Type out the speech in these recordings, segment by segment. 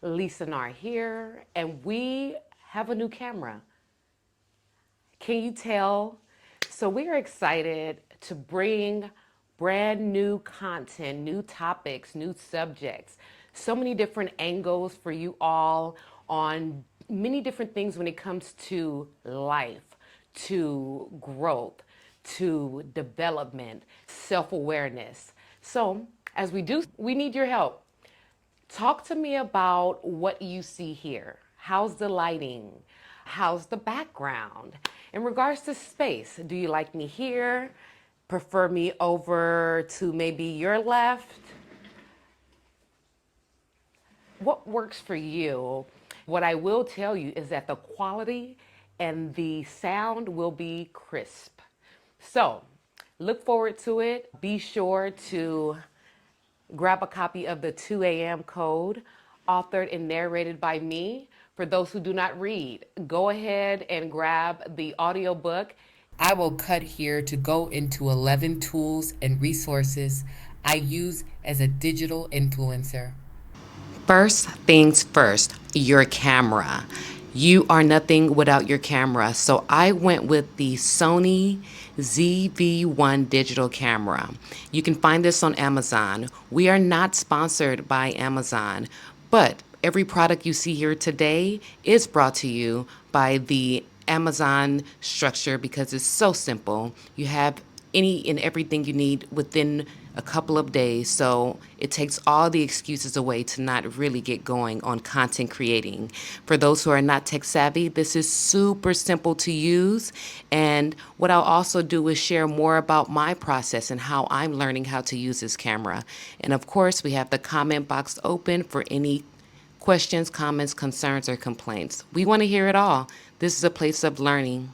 Lisa Nar here, and we have a new camera. Can you tell? So we are excited to bring brand new content, new topics, new subjects, so many different angles for you all on many different things when it comes to life, to growth, to development, self-awareness. So as we do, we need your help. Talk to me about what you see here. How's the lighting? How's the background? In regards to space, do you like me here? Prefer me over to maybe your left? What works for you? What I will tell you is that the quality and the sound will be crisp. So look forward to it. Be sure to grab a copy of the 2 a.m. Code, authored and narrated by me. For those who do not read, go ahead and grab the audiobook. I will cut here to go into 11 tools and resources I use as a digital influencer. First things first, your camera. You are nothing without your camera. So I went with the Sony ZV-1 digital camera. You can find this on Amazon. We are not sponsored by Amazon, but every product you see here today is brought to you by the Amazon structure because it's so simple. You have any and everything you need within a couple of days. So it takes all the excuses away to not really get going on content creating. For those who are not tech savvy, this is super simple to use. And what I'll also do is share more about my process and how I'm learning how to use this camera. And of course, we have the comment box open for any questions, comments, concerns, or complaints. We want to hear it all. This is a place of learning.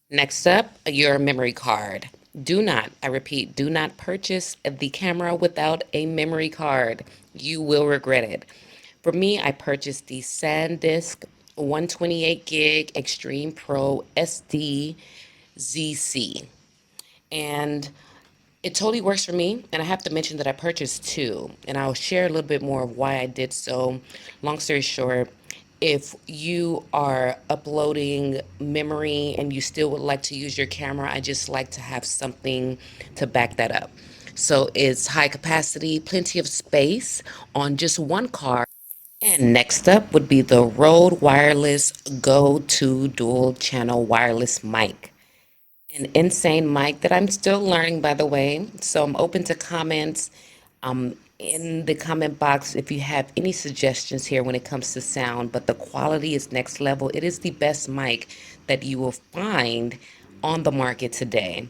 Next up, your memory card. Do not, I repeat, do not purchase the camera without a memory card. You will regret it. For me, I purchased the SanDisk 128 gig Extreme Pro SD ZC. And it totally works for me. And I have to mention that I purchased two. And I'll share a little bit more of why I did so. Long story short, if you are uploading memory and you still would like to use your camera, I just like to have something to back that up. So it's high capacity, plenty of space on just one card. And next up would be the Rode Wireless Go 2 dual channel wireless mic. An insane mic that I'm still learning, by the way. So I'm open to comments in the comment box if you have any suggestions here when it comes to sound. But the quality is next level. It is the best mic that you will find on the market today.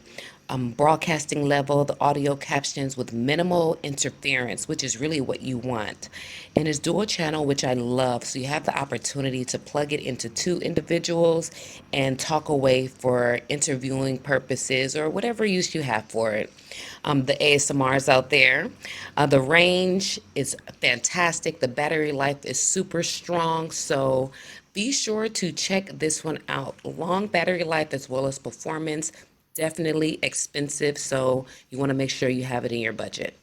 Broadcasting level, the audio captions with minimal interference, which is really what you want. And it's dual channel, which I love. So you have the opportunity to plug it into two individuals and talk away for interviewing purposes or whatever use you have for it. The ASMRs out there. The range is fantastic. The battery life is super strong. So be sure to check this one out. Long battery life as well as performance. Definitely expensive, so you want to make sure you have it in your budget.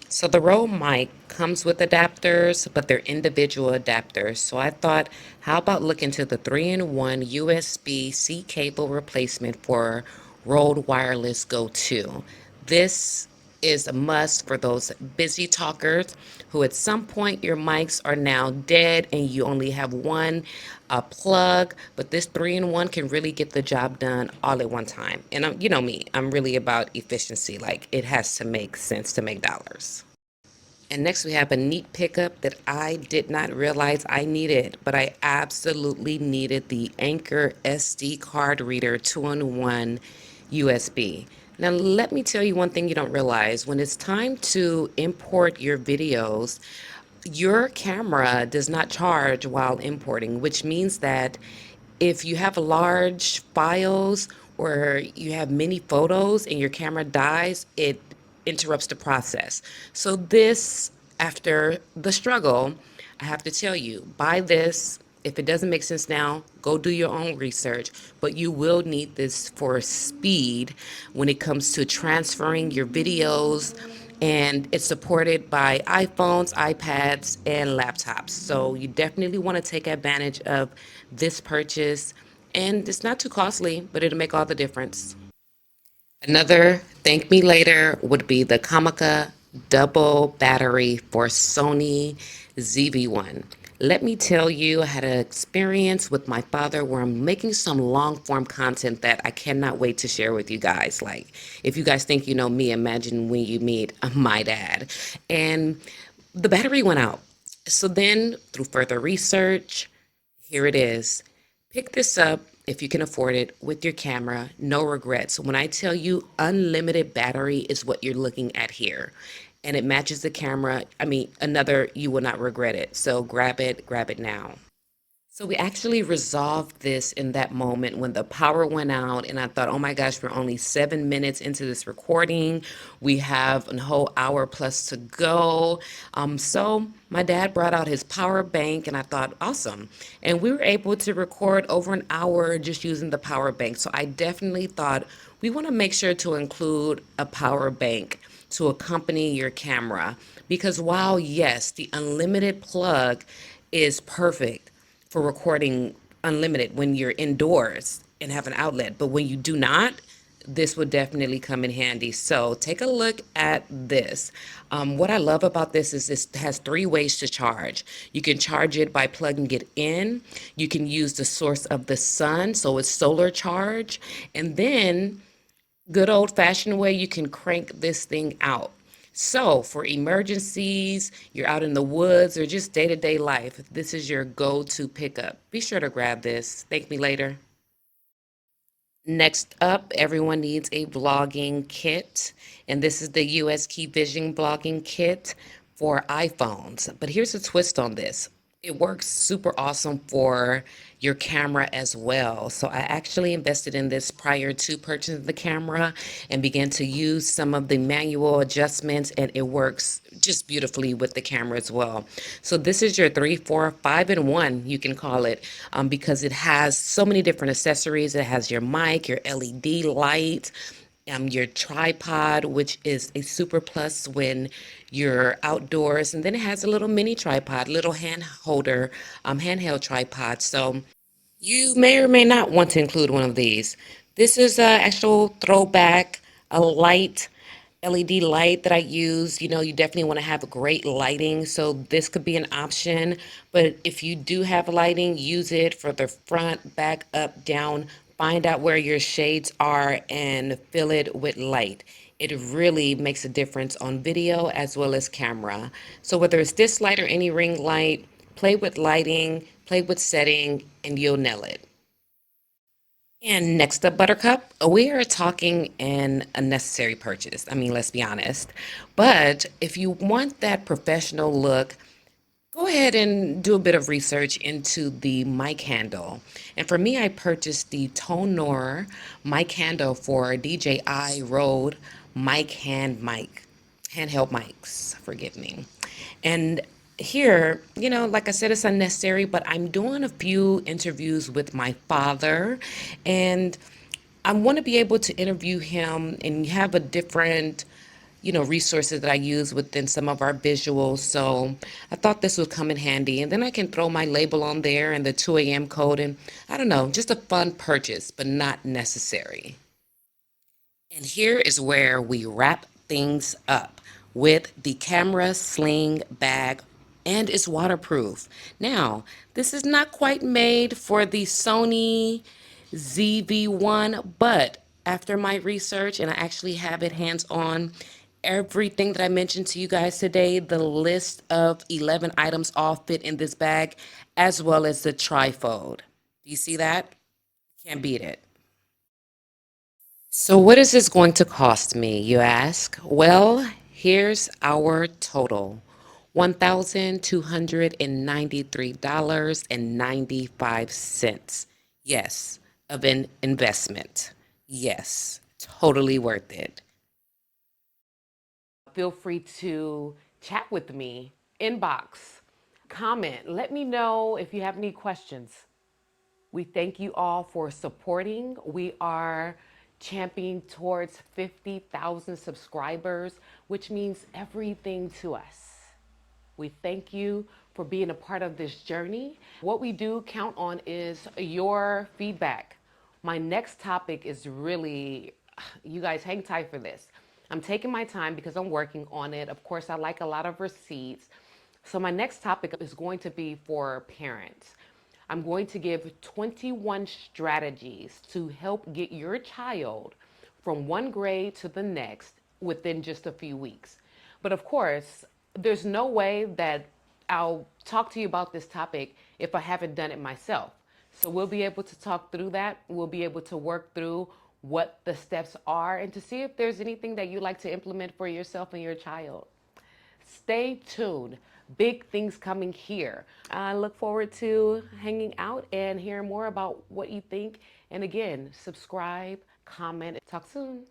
So the Rode mic comes with adapters, but they're individual adapters. So I thought, how about looking to the 3-in-1 USB-C cable replacement for Rode Wireless Go 2. This is a must for those busy talkers who at some point your mics are now dead and you only have one plug, but this 3-in-1 can really get the job done all at one time. And you know me, I'm really about efficiency. Like, it has to make sense to make dollars. And next we have a neat pickup that I did not realize I needed, but I absolutely needed the Anker SD card reader 2-in-1 USB. Now, let me tell you one thing you don't realize. When it's time to import your videos, your camera does not charge while importing, which means that if you have large files or you have many photos and your camera dies, it interrupts the process. So this, after the struggle, I have to tell you, buy this. If it doesn't make sense now, go do your own research, but you will need this for speed when it comes to transferring your videos and it's supported by iPhones, iPads, and laptops. So you definitely want to take advantage of this purchase. And it's not too costly, but it'll make all the difference. Another thank me later would be the Comica double battery for Sony ZV-1. Let me tell you, I had an experience with my father where I'm making some long form content that I cannot wait to share with you guys. Like, if you guys think you know me, imagine when you meet my dad. And the battery went out. So then, through further research, here it is. Pick this up if you can afford it with your camera, no regrets. When I tell you unlimited battery is what you're looking at here, and it matches the camera, I mean, another, you will not regret it. So grab it now. So we actually resolved this in that moment when the power went out, and I thought, oh my gosh, we're only 7 minutes into this recording. We have a whole hour plus to go. So my dad brought out his power bank, and I thought, awesome. And we were able to record over an hour just using the power bank. So I definitely thought we want to make sure to include a power bank to accompany your camera because while yes, the unlimited plug is perfect for recording unlimited when you're indoors and have an outlet. But when you do not, this would definitely come in handy. So take a look at this. What I love about this is this has three ways to charge. You can charge it by plugging it in. You can use the source of the sun, so it's solar charge. And then good old fashioned way, you can crank this thing out. So, for emergencies, you're out in the woods, or just day to day life, this is your go to pickup. Be sure to grab this. Thank me later. Next up, everyone needs a vlogging kit, and this is the US Key Vision vlogging kit for iPhones. But here's a twist on this. It works super awesome for your camera as well. So I actually invested in this prior to purchasing the camera and began to use some of the manual adjustments, and it works just beautifully with the camera as well. So this is your 3, 4, 5 in 1, you can call it, because it has so many different accessories. It has your mic, your LED light, your tripod, which is a super plus when you're outdoors, and then it has a little mini tripod, little hand holder, handheld tripod. So you may or may not want to include one of these. This is a actual throwback, a light, LED light that I use. You know, you definitely want to have great lighting, so this could be an option. But if you do have lighting, use it for the front, back, up, down. Find out where your shades are and fill it with light. It really makes a difference on video as well as camera. So whether it's this light or any ring light, play with lighting, play with setting, and you'll nail it. And next up, Buttercup, we are talking an unnecessary purchase. I mean, let's be honest. But if you want that professional look, go ahead and do a bit of research into the mic handle. And for me, I purchased the Tonor mic handle for DJI Rode handheld mics, forgive me. And here, you know, like I said, it's unnecessary, but I'm doing a few interviews with my father, and I want to be able to interview him and have a different, you know, resources that I use within some of our visuals. So I thought this would come in handy. And then I can throw my label on there and the 2 a.m. code. And I don't know, just a fun purchase, but not necessary. And here is where we wrap things up with the camera sling bag, and it's waterproof. Now, this is not quite made for the Sony ZV-1, but after my research, and I actually have it hands on, everything that I mentioned to you guys today, the list of 11 items all fit in this bag, as well as the trifold. Do you see that? Can't beat it. So, what is this going to cost me, you ask? Well, here's our total $1,293.95. Yes, of an investment. Yes, totally worth it. Feel free to chat with me, inbox, comment. Let me know if you have any questions. We thank you all for supporting. We are championing towards 50,000 subscribers, which means everything to us. We thank you for being a part of this journey. What we do count on is your feedback. My next topic is really, you guys hang tight for this. I'm taking my time because I'm working on it. Of course, I like a lot of receipts. So, my next topic is going to be for parents. I'm going to give 21 strategies to help get your child from one grade to the next within just a few weeks. But of course, there's no way that I'll talk to you about this topic if I haven't done it myself. So we'll be able to talk through that. We'll be able to work through what the steps are and to see if there's anything that you like to implement for yourself and your child. Stay tuned. Big things coming here. I look forward to hanging out and hearing more about what you think. And again, subscribe, comment, talk soon.